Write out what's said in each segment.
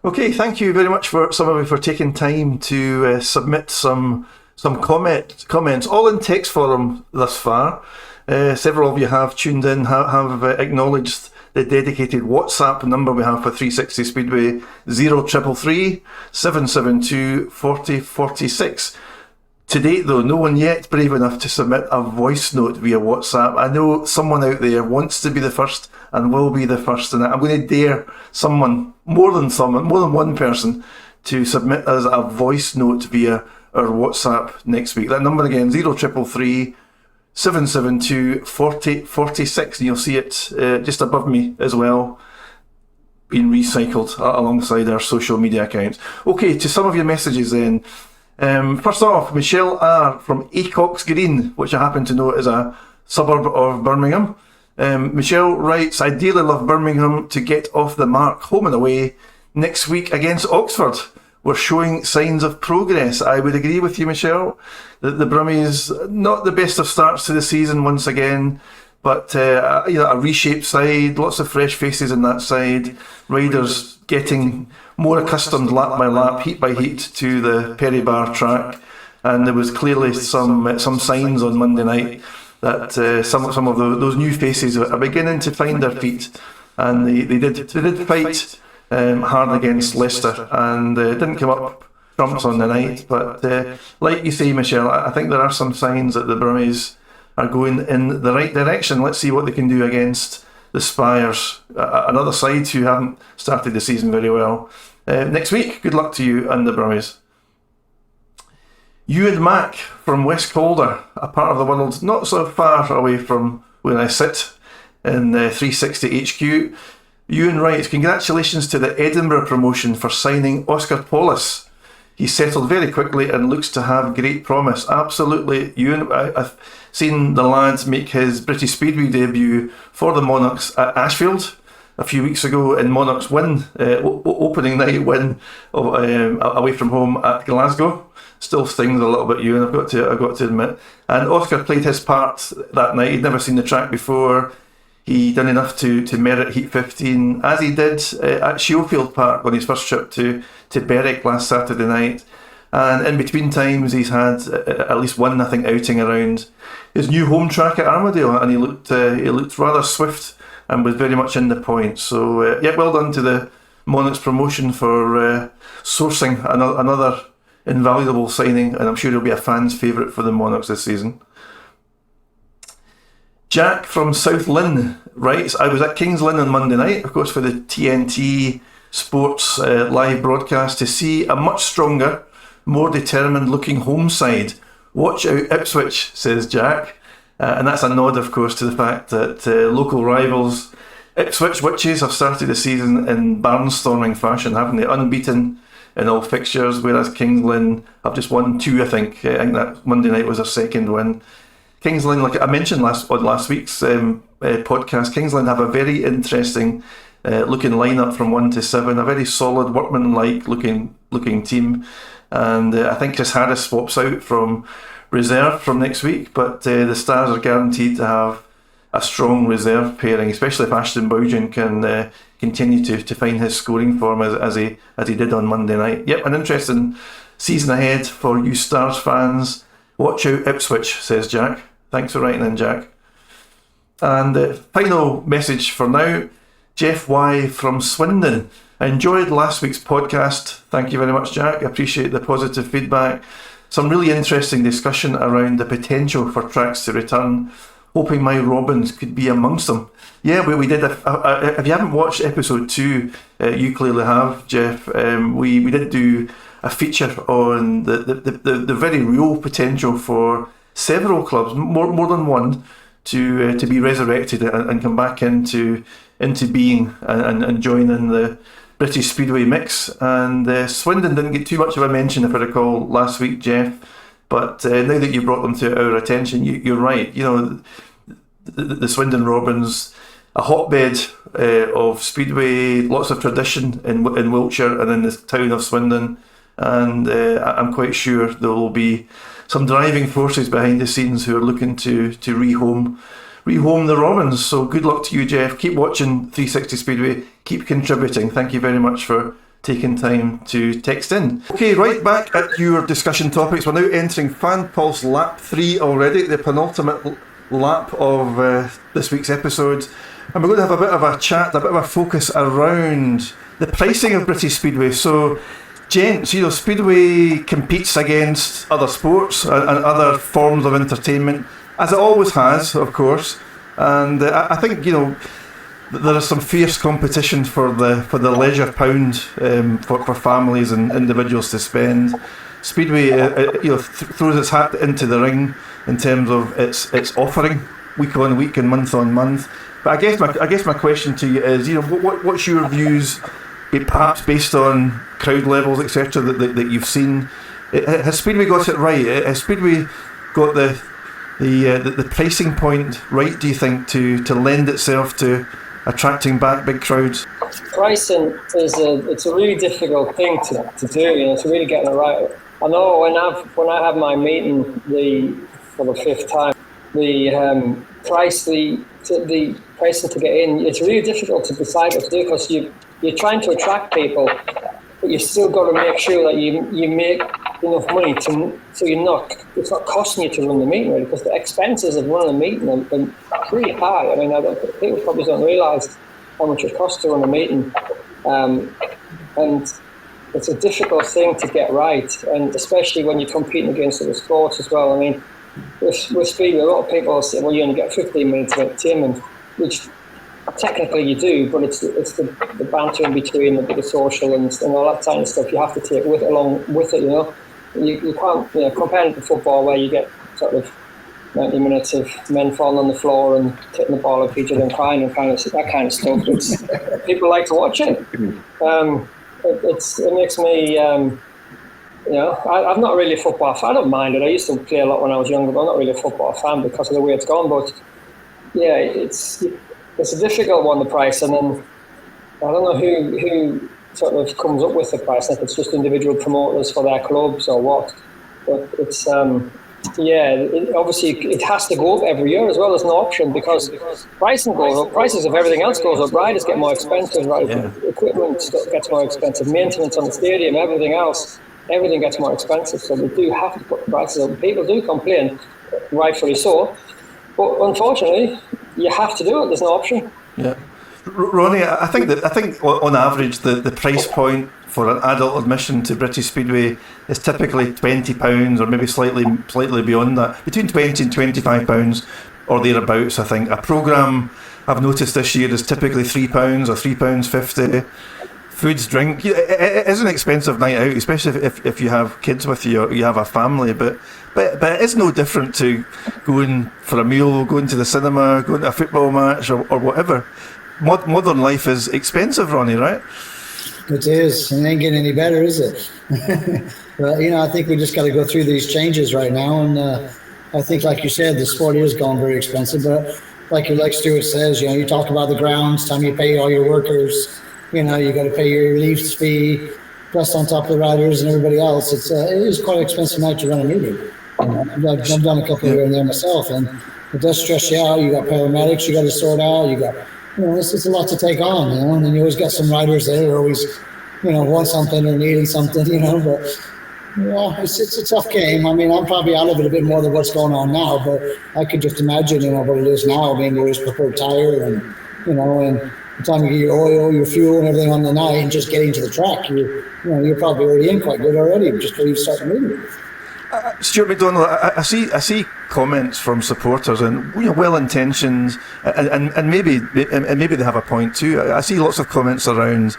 Okay, thank you very much for some of you for taking time to submit some comments, all in text form thus far. Several of you have tuned in, have acknowledged the dedicated WhatsApp number we have for 360 Speedway, 0333 772 4046. To date, though, no one yet brave enough to submit a voice note via WhatsApp. I know someone out there wants to be the first and will be the first, and I'm going to dare more than one person, to submit us a voice note via our WhatsApp next week. That number again, 0333 772 4046, and you'll see it just above me as well, being recycled alongside our social media accounts. Okay, to some of your messages then. First off, Michelle R. from Acox Green, which I happen to know is a suburb of Birmingham. Michelle writes, I dearly love Birmingham to get off the mark home and away next week against Oxford. We're showing signs of progress. I would agree with you, Michelle, that the Brummies, not the best of starts to the season once again, but a reshaped side, lots of fresh faces in that side, riders getting more accustomed lap by lap, heat by heat to the Perry Bar track, and there was clearly some signs on Monday night that some of those new faces are beginning to find their feet, and they did fight hard against Leicester, and didn't come up trumps on the night, but like you say, Michelle, I think there are some signs that the Brummies are going in the right direction. Let's see what they can do against the Spires, another side who haven't started the season very well. Next week, good luck to you and the Brummies. Ewan Mack from West Calder, a part of the world not so far away from where I sit in 360 HQ. Ewan writes, congratulations to the Edinburgh promotion for signing Oscar Paulus. He settled very quickly and looks to have great promise. Absolutely, Ewan. I've seen the lad make his British Speedway debut for the Monarchs at Ashfield a few weeks ago, in Monarchs' win, opening night win away from home at Glasgow. Still stings a little bit, Ewan, I've got to admit. And Oscar played his part that night. He'd never seen the track before. He done enough to merit Heat 15, as he did at Schofield Park on his first trip to Berwick last Saturday night. And in between times, he's had at least one, I think, outing around his new home track at Armadale, and he looked rather swift and was very much in the point. So, well done to the Monarchs promotion for sourcing another invaluable signing, and I'm sure he'll be a fan's favourite for the Monarchs this season. Jack from South Lynn writes, I was at Kings Lynn on Monday night, of course, for the TNT Sports live broadcast, to see a much stronger, more determined looking home side. Watch out Ipswich, says Jack. And that's a nod, of course, to the fact that local rivals Ipswich Witches have started the season in barnstorming fashion, haven't they? Unbeaten in all fixtures, whereas Kings Lynn have just won 2, I think. I think that Monday night was their second win. Kings Lynn, like I mentioned on last week's podcast, Kings Lynn have a very interesting looking lineup from 1 to 7, a very solid, workmanlike looking team. And I think Chris Harris swaps out from reserve from next week, but the Stars are guaranteed to have a strong reserve pairing, especially if Ashton Bowden can continue to find his scoring form as he did on Monday night. Yep, an interesting season ahead for you Stars fans. Watch out Ipswich, says Jack. Thanks for writing in, Jack. And final message for now, Jeff Y from Swindon. I enjoyed last week's podcast. Thank you very much, Jack. I appreciate the positive feedback. Some really interesting discussion around the potential for tracks to return. Hoping my Robins could be amongst them. Yeah, we did. If you haven't watched episode 2, you clearly have, Jeff. We did do a feature on the very real potential for several clubs, more than one, to be resurrected and come back into being and join in the British Speedway mix. And Swindon didn't get too much of a mention, if I recall, last week, Jeff. But now that you brought them to our attention, you're right. You know, the Swindon Robins, a hotbed of Speedway, lots of tradition in Wiltshire and in the town of Swindon. And I'm quite sure there will be some driving forces behind the scenes who are looking to rehome the Robins. So good luck to you, Jeff. Keep watching 360 Speedway. Keep contributing. Thank you very much for taking time to text in. Okay, right back at your discussion topics. We're now entering Fan Pulse Lap 3 already, the penultimate lap of this week's episode. And we're going to have a bit of a chat, a bit of a focus around the pricing of British Speedway. So, gents, Speedway competes against other sports and other forms of entertainment, as it always has, of course. And I think, there is some fierce competition for the leisure pound for families and individuals to spend. Speedway, throws its hat into the ring in terms of its offering week on week and month on month. But I guess my question to you is, what's your views, perhaps based on crowd levels, etc., that you've seen? Has Speedway got it right? Has Speedway got the pricing point right, do you think, to lend itself to attracting back big crowds? Pricing it's a really difficult thing to do, to really get it right. I know when I have my meeting for the fifth time, the pricing to get in, it's really difficult to decide what to do, because you're trying to attract people, but you still got to make sure that you make enough money it's not costing you to run the meeting, really, because the expenses of running a meeting are pretty high. I mean, people probably don't realise how much it costs to run a meeting, and it's a difficult thing to get right, and especially when you're competing against other sports as well. I mean, with Speedway, a lot of people say, well, you only get 15 minutes of entertainment, which technically you do, but it's the banter in between, the social and all that kind of stuff you have to take along with it. You can't compare it to football, where you get sort of 90 minutes of men falling on the floor and taking the ball off each other and crying and that kind of stuff. People like to watch it. It makes me. I'm not really a football fan. I don't mind it. I used to play a lot when I was younger, but I'm not really a football fan because of the way it's gone. But yeah, it's a difficult one, the price, and then I don't know who sort of comes up with the price, if it's just individual promoters for their clubs or what. But it's obviously it has to go up every year as well. There's no option, because pricing goes up, prices of everything else goes up, riders get more expensive, equipment gets more expensive, maintenance on the stadium, everything gets more expensive, so we do have to put the prices up. People do complain, rightfully so, but unfortunately you have to do it. There's no option. Yeah, Ronnie, I think on average the price point for an adult admission to British Speedway is typically £20, or maybe slightly beyond that, between £20 and £25 or thereabouts. I think a programme I've noticed this year is typically £3 or £3.50. Foods, drink, it is an expensive night out, especially if you have kids with you or you have a family, but it is no different to going for a meal, going to the cinema, going to a football match or whatever. Modern life is expensive, Ronnie, right? It is. It ain't getting any better, is it? But, I think we just got to go through these changes right now, and I think, like you said, the sport is gone very expensive, but like Stuart says, you talk about the grounds, time you pay all your workers, you got to pay your relief fee, plus on top of the riders and everybody else. It is quite expensive night to run a meeting. I've done a couple here and there myself, and it does stress you out. You got paramedics you got to sort out. You got, it's a lot to take on, and then you always got some riders there who always, want something or needing something, but it's a tough game. I mean, I'm probably out of it a bit more than what's going on now, but I could just imagine, what it is now, being always preferred tire and, and the time you get your oil, your fuel, and everything on the night, and just getting to the track, you're probably already in quite good already, just before you start the meeting. Stewart McDonald, I see comments from supporters and well-intentioned, and maybe they have a point too. I see lots of comments around,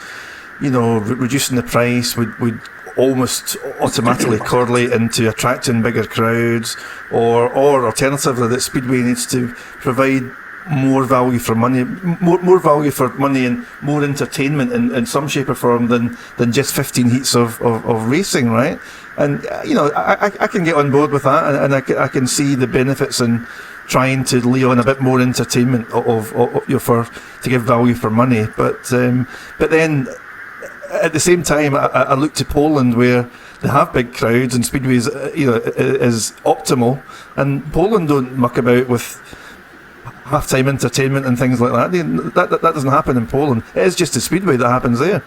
reducing the price would almost automatically correlate into attracting bigger crowds, or alternatively that Speedway needs to provide more value for money and more entertainment in some shape or form than just 15 heats of racing, right? And I can get on board with that, and I can see the benefits in trying to lay on a bit more entertainment to give value for money. But then at the same time, I look to Poland, where they have big crowds and Speedway is optimal, and Poland don't muck about with half-time entertainment and things like that. That doesn't happen in Poland. It is just a Speedway that happens there.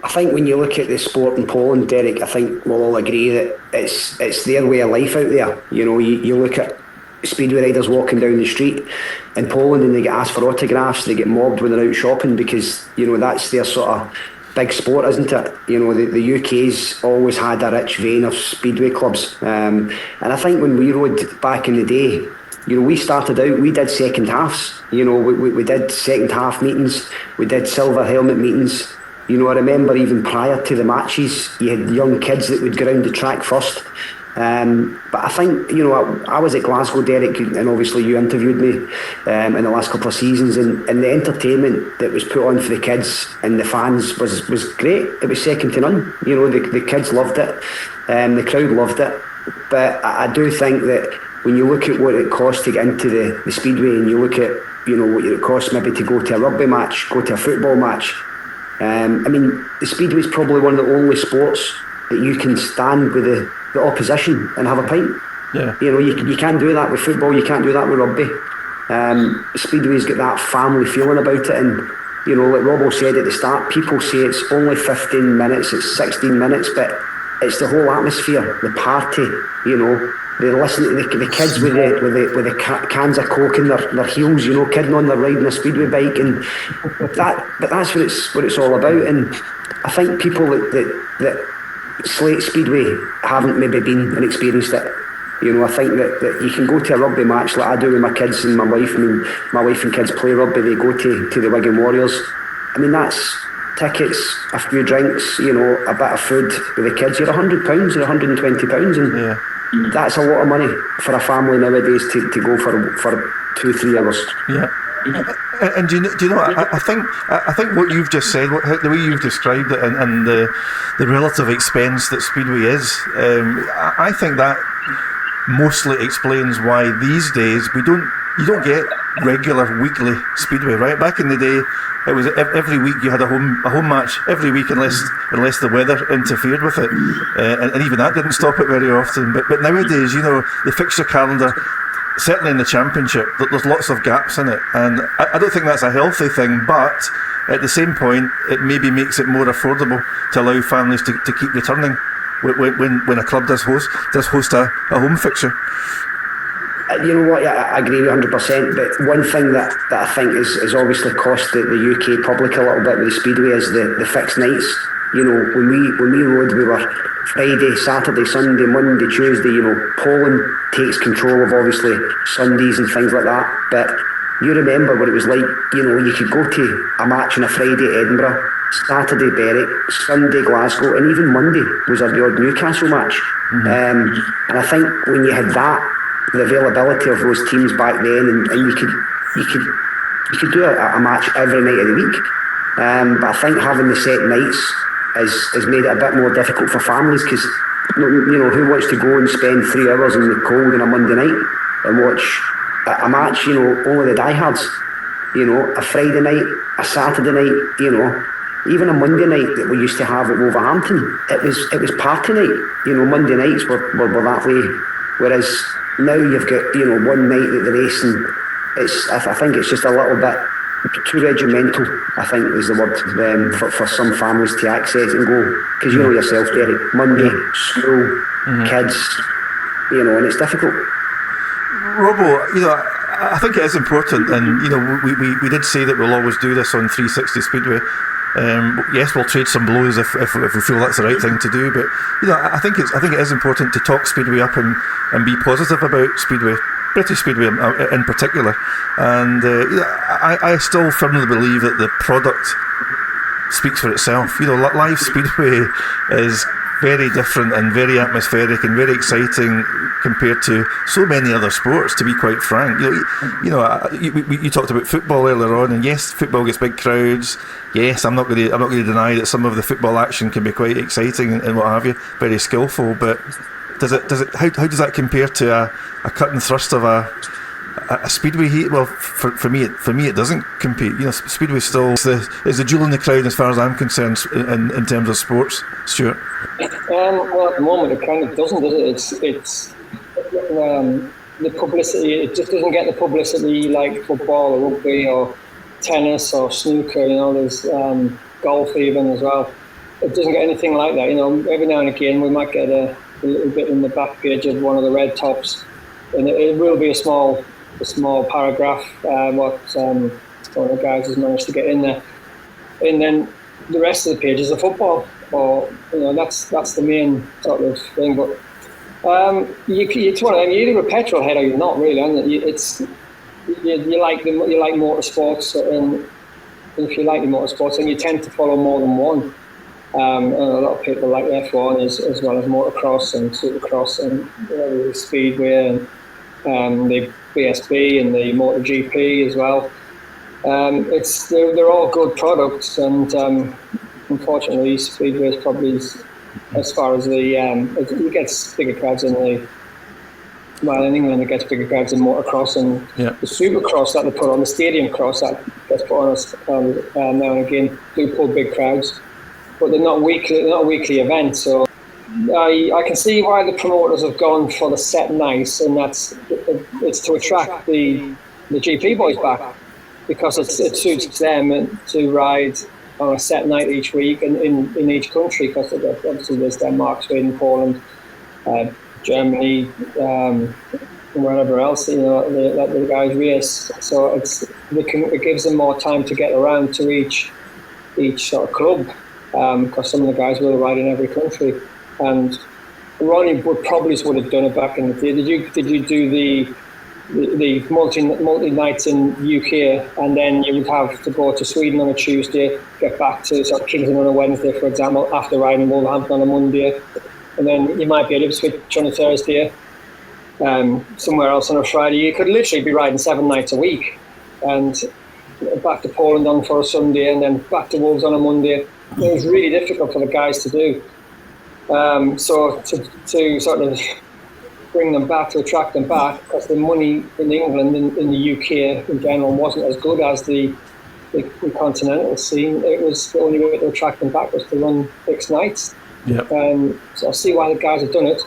I think when you look at the sport in Poland, Derek, I think we'll all agree that it's their way of life out there. You know, you look at Speedway riders walking down the street in Poland and they get asked for autographs, they get mobbed when they're out shopping because, you know, that's their sort of big sport, isn't it? You know, the UK's always had a rich vein of Speedway clubs. And I think when we rode back in the day, you know, we started out, we did second halves. You know, we did second half meetings, we did silver helmet meetings. You know, I remember even prior to the matches, you had young kids that would go around the track first. But I think, you know, I was at Glasgow, Derek, and obviously you interviewed me in the last couple of seasons, and the entertainment that was put on for the kids and the fans was great. It was second to none. You know, the kids loved it, the crowd loved it. But I do think that when you look at what it costs to get into the Speedway, and you look at, you know, what it costs maybe to go to a rugby match, go to a football match, I mean, the Speedway is probably one of the only sports that you can stand with the opposition and have a pint. Yeah. You know, you can't do that with football, you can't do that with rugby. Speedway's got that family feeling about it, and, you know, like Robbo said at the start, people say it's only 15 minutes, it's 16 minutes, but it's the whole atmosphere, the party, you know. They listen to the kids with the cans of Coke in their heels, you know, kidding on their riding a Speedway bike, and that's what it's all about. And I think people that slate Speedway haven't maybe been and experienced it. You know, I think that you can go to a rugby match like I do with my kids and my wife. I mean, my wife and kids play rugby, they go to the Wigan Warriors. I mean, that's tickets, a few drinks, you know, a bit of food with the kids. You're £100 or £120, and Yeah. That's a lot of money for a family nowadays to go for 2-3 hours. Yeah. And do you know? I think what you've just said, the way you've described it, and the relative expense that Speedway is, I think that mostly explains why these days you don't get regular weekly Speedway. Right, back in the day, it was every week you had a home match every week, unless the weather interfered with it, and even that didn't stop it very often. But nowadays, you know, the fixture calendar, certainly in the championship, there's lots of gaps in it, and I don't think that's a healthy thing. But at the same point, it maybe makes it more affordable to allow families to keep returning when a club does host a home fixture. You know what, I agree 100%, but one thing that I think is obviously cost the UK public a little bit with the Speedway is the fixed nights. You know, when we rode, we were Friday, Saturday, Sunday, Monday, Tuesday. You know, Poland takes control of obviously Sundays and things like that, but you remember what it was like. You know, you could go to a match on a Friday at Edinburgh, Saturday Berwick, Sunday Glasgow, and even Monday was the odd Newcastle match. And I think when you had that, the availability of those teams back then, and you could do a match every night of the week. But I think having the set nights has made it a bit more difficult for families, because, you know, who wants to go and spend 3 hours in the cold on a Monday night and watch a match? You know, only the diehards. You know, a Friday night, a Saturday night, you know, even a Monday night that we used to have at Wolverhampton, it was party night. You know, Monday nights were that way, whereas now you've got, you know, one night at the race, and I think it's just a little bit too regimental, I think is the word, for some families to access and go, because you know yourself, Derek, Monday, school, kids, you know, and it's difficult. Robbo, you know, I think it is important, and, you know, we did say that we'll always do this on 360 Speedway. Yes, we'll trade some blows if we feel that's the right thing to do, but, you know, I think it is important to talk Speedway up and be positive about Speedway, British Speedway in particular. And you know, I still firmly believe that the product speaks for itself. You know, live Speedway is very different and very atmospheric and very exciting compared to so many other sports, to be quite frank. You talked about football earlier on, and yes, football gets big crowds. Yes, I'm not going to deny that some of the football action can be quite exciting and what have you, very skillful. But how does that compare to a cut and thrust of a Speedway heat? Well, for me it doesn't compete. You know, Speedway still is the jewel in the crown as far as I'm concerned in terms of sports. Stuart. Well, at the moment it kind of doesn't, does it? It's the publicity. It just doesn't get the publicity like football or rugby or tennis or snooker. You know, there's golf even as well. it doesn't get anything like that. Every now and again we might get a little bit in the back page of one of the red tops, and it will be a small paragraph what one of the guys has managed to get in there, and then the rest of the page is the football, or that's the main sort of thing. But it's one of them. You're either a petrol head or you're not, really, aren't you? You like motorsports, and if you like the motorsports, then you tend to follow more than one. And a lot of people like F1 as well as motocross and supercross and the Speedway and the BSB and the MotoGP as well. They're all good products, and unfortunately Speedway is probably, as far as it gets bigger crowds in England it gets bigger crowds in motocross, and the supercross that they put on, the stadium cross that gets put on now and again, do pull big crowds, but they're not weekly events. So I can see why the promoters have gone for the set nights, and it's to attract the GP boys back, because it suits them to ride on a set night each week in each country, because obviously there's Denmark, Sweden, Poland, Germany, and wherever else let the guys race. So it gives them more time to get around to each sort of club, because some of the guys will ride in every country. And Ronnie would have done it back in the day. Did you do the multi nights in UK, and then you would have to go to Sweden on a Tuesday, get back to sort of Kingston on a Wednesday, for example, after riding Wolverhampton on a Monday, and then you might be able to switch on a Thursday, somewhere else on a Friday. You could literally be riding 7 nights a week, and back to Poland on for a Sunday, and then back to Wolves on a Monday. It was really difficult for the guys to do. So to sort of bring them back, to attract them back, because the money in England, in the UK in general, wasn't as good as the continental scene. It was the only way to attract them back was to run fixed nights. Yep. So I see why the guys have done it.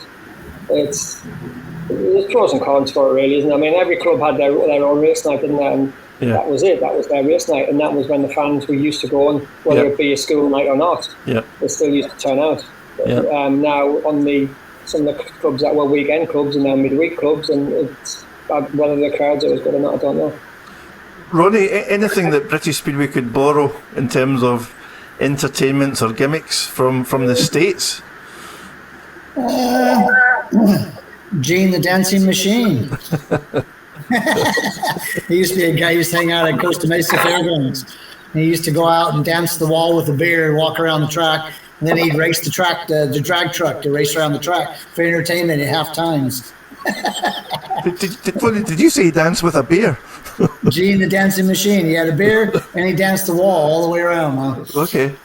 There's pros and cons for it, really, isn't it? I mean, every club had their own race night, didn't they? And that was it. That was their race night, and that was when the fans were used to going, whether it be a school night or not. Yep. They still used to turn out. Yep. Now on some of the clubs that were weekend clubs and now midweek clubs, and it's whether the crowds are as good or not, I don't know. Ronnie, anything that British Speedway could borrow in terms of entertainments or gimmicks from the States? Gene the Dancing Machine. He used to be a guy who used to hang out at Costa Mesa Fairgrounds. He used to go out and dance the wall with a beer and walk around the track. And then he'd race the track, the drag truck, to race around the track for entertainment at half times. Did you say he danced with a beer? Gene the Dancing Machine. He had a beer and he danced the wall all the way around. Huh? Okay.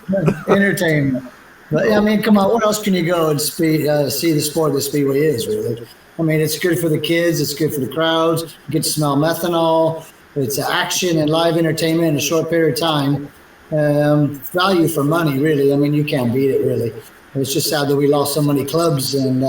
Entertainment. But I mean, come on, what else can you go and see the sport that Speedway is, really? I mean, it's good for the kids, it's good for the crowds, you get to smell methanol, it's action and live entertainment in a short period of time. Value for money, really. I mean, you can't beat it, really. It's just sad that we lost so many clubs, and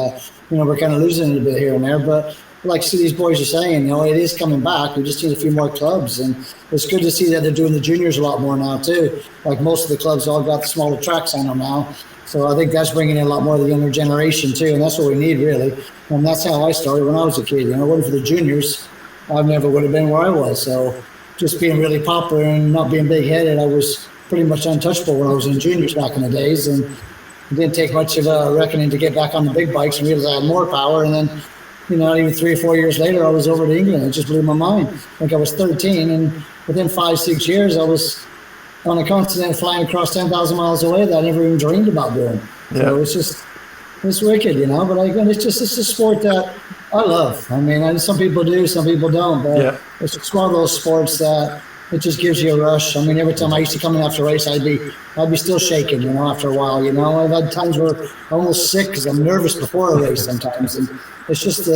we're kind of losing it a bit here and there. But like these boys are saying, it is coming back. We just need a few more clubs, and it's good to see that they're doing the juniors a lot more now too. Like most of the clubs all got the smaller tracks on them now, so I think that's bringing in a lot more of the younger generation too, and that's what we need, really. And that's how I started when I was a kid. Waiting for the juniors, I never would have been where I was. So just being really popular and not being big-headed, I was pretty much untouchable when I was in juniors back in the days, and it didn't take much of a reckoning to get back on the big bikes and realize I had more power. And then, even 3 or 4 years later, I was over to England. It just blew my mind. I think I was 13, and within 5-6 years, I was on a continent flying across 10,000 miles away that I never even dreamed about doing. So it's wicked, but it's a sport that I love. I mean, some people do, some people don't, but it's just one of those sports that it just gives you a rush. I mean, every time I used to come in after a race, I'd be still shaking, after a while. I've had times where I'm almost sick because I'm nervous before a race sometimes, and it's just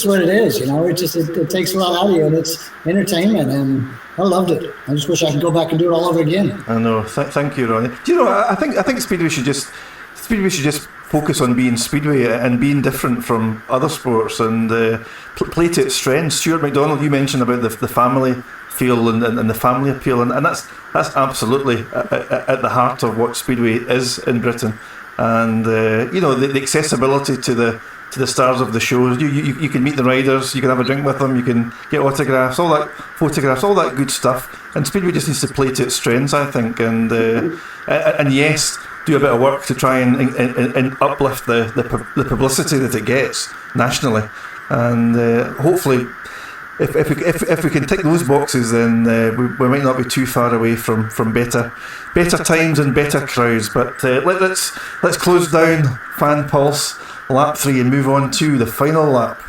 what it is. It takes a lot out of you, and it's entertainment, and I loved it. I just wish I could go back and do it all over again. I know. Thank you, Ronnie. Do I think Speedway should just focus on being Speedway and being different from other sports and play to its strengths. Stewart McDonald, you mentioned about the family appeal and the family appeal, and that's absolutely at the heart of what Speedway is in Britain. And the accessibility to the stars of the shows. You can meet the riders, you can have a drink with them, you can get autographs, all that, photographs, all that good stuff. And Speedway just needs to play to its strengths, I think. And yes, do a bit of work to try and uplift the publicity that it gets nationally. And hopefully, if we can tick those boxes, then we might not be too far away from better times and better crowds. But let's close down Fan Pulse lap 3 and move on to the final lap.